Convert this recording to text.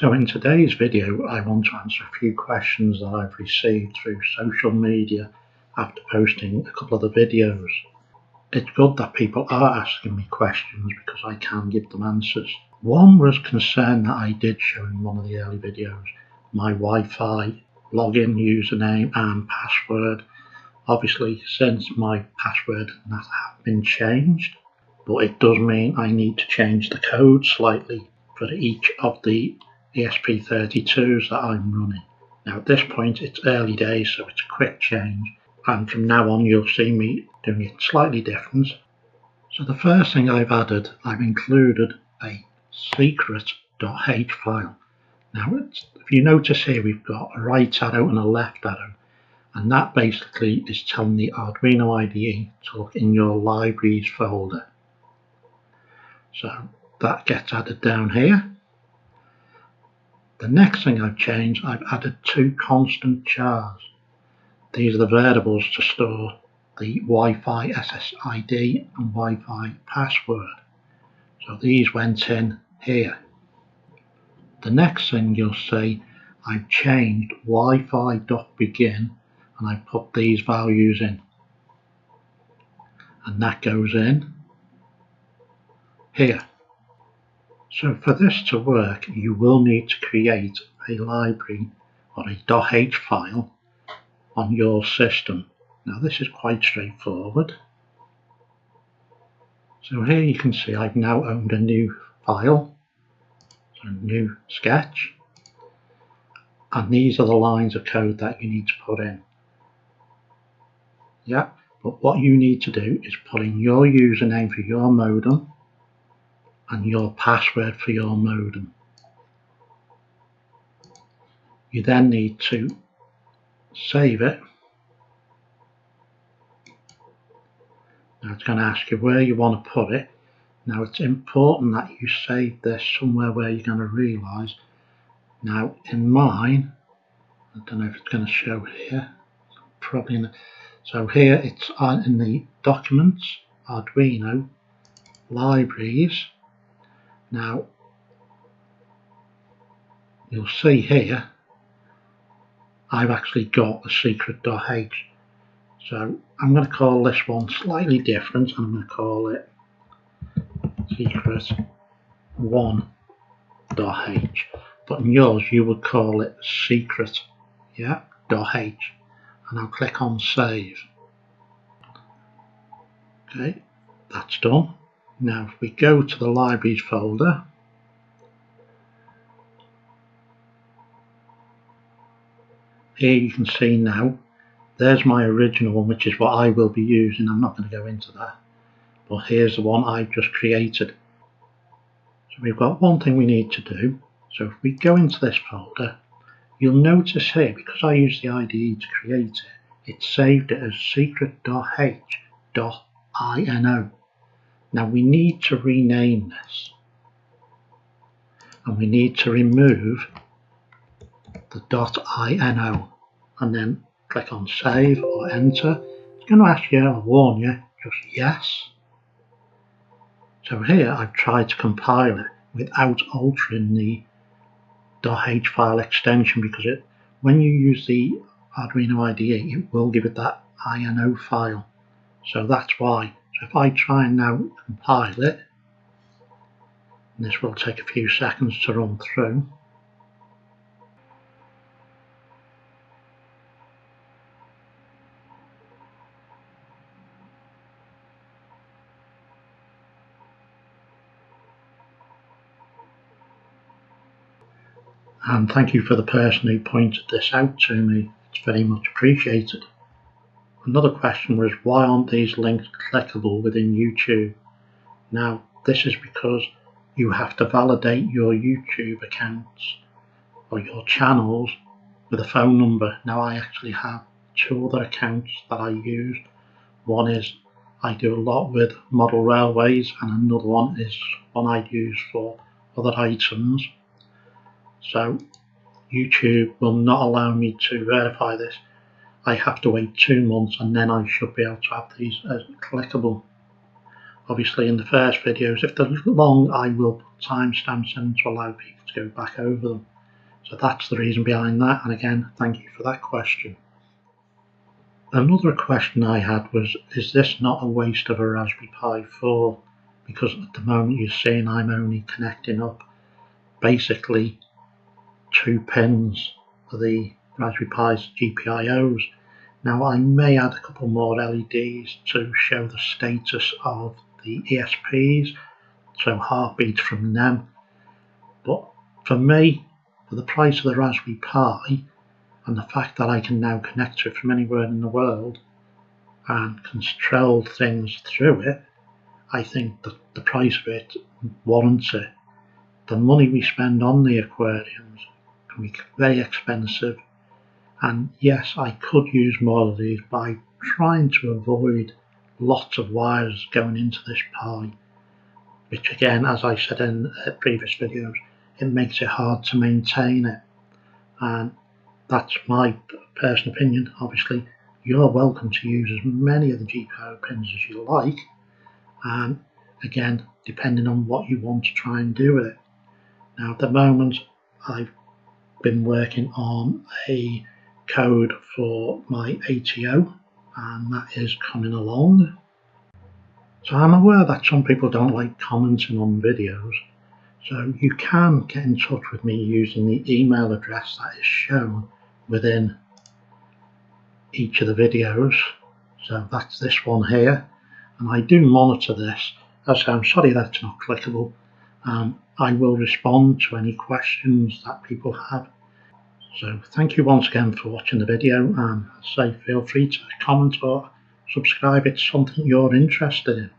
So in today's video, I want to answer a few questions that I've received through social media after posting a couple of the videos. It's good that people are asking me questions because I can give them answers. One was concern that I did show in one of the early videos, my Wi-Fi login username and password. Obviously, since my password and that have been changed, but it does mean I need to change the code slightly for each of the ESP32s that I'm running. Now at this point it's early days, so it's a quick change, and from now on you'll see me doing it slightly different. So the first thing I've included a secret.h file. Now if you notice here, we've got a right arrow and a left arrow, and that basically is telling the Arduino IDE to look in your libraries folder. So that gets added down here. The next thing I've changed, I've added two constant chars. These are the variables to store the Wi-Fi SSID and Wi-Fi password. So these went in here. The next thing you'll see, I've changed Wi-Fi.begin and I put these values in. And that goes in here. So for this to work, you will need to create a library or a .h file on your system. Now this is quite straightforward. So here you can see I've now opened a new file, so a new sketch, and these are the lines of code that you need to put in. Yeah, but what you need to do is put in your username for your modem and your password for your modem. You then need to save it. Now it's going to ask you where you want to put it. Now it's important that you save this somewhere where you're going to realise. Now in mine, I don't know if it's going to show here, probably in the, so here it's in the documents, Arduino, libraries. Now you'll see here I've actually got a secret.h. So I'm going to call this one slightly different, and I'm going to call it secret1.h. But in yours you would call it secret, yeah, .h. And I'll click on save. Okay, that's done. Now if we go to the libraries folder, here you can see now there's my original one, which is what I will be using. I'm not going to go into that, but here's the one I've just created. So we've got one thing we need to do. So if we go into this folder, you'll notice here, because I used the IDE to create it, it saved it as secret.h.ino. Now we need to rename this, and we need to remove the .ino, and then click on save or enter. It's going to ask you, I'll warn you, just yes. So here I've tried to compile it without altering the .h file extension, because when you use the Arduino IDE, it will give it that INO file. So that's why. So if I try and now compile it, and this will take a few seconds to run through. And thank you for the person who pointed this out to me. It's very much appreciated. Another question was, why aren't these links clickable within YouTube? Now this is because you have to validate your YouTube accounts or your channels with a phone number. Now I actually have two other accounts that I use. One is I do a lot with model railways, and another one is one I use for other items. So YouTube will not allow me to verify this. I have to wait 2 months, and then I should be able to have these as clickable. Obviously in the first videos, if they're long, I will put timestamps in to allow people to go back over them. So that's the reason behind that, and again, thank you for that question. Another question I had was, is this not a waste of a Raspberry Pi 4? Because at the moment you're seeing I'm only connecting up basically 2 pins for the Raspberry Pi's GPIOs. Now I may add a couple more LEDs to show the status of the ESPs, so heartbeats from them. But for me, for the price of the Raspberry Pi, and the fact that I can now connect to it from anywhere in the world and control things through it, I think that the price of it warrants it. The money we spend on the aquariums can be very expensive, and yes, I could use more of these by trying to avoid lots of wires going into this Pi, which again, as I said in previous videos, it makes it hard to maintain it. And that's my personal opinion. Obviously, you're welcome to use as many of the GPIO pins as you like, and again, depending on what you want to try and do with it. Now, at the moment, I've been working on a code for my ATO, and that is coming along. So I'm aware that some people don't like commenting on videos, so you can get in touch with me using the email address that is shown within each of the videos. So that's this one here, and I do monitor this. As I'm sorry that's not clickable. I will respond to any questions that people have. So thank you once again for watching the video, and say feel free to comment or subscribe if it's something you're interested in.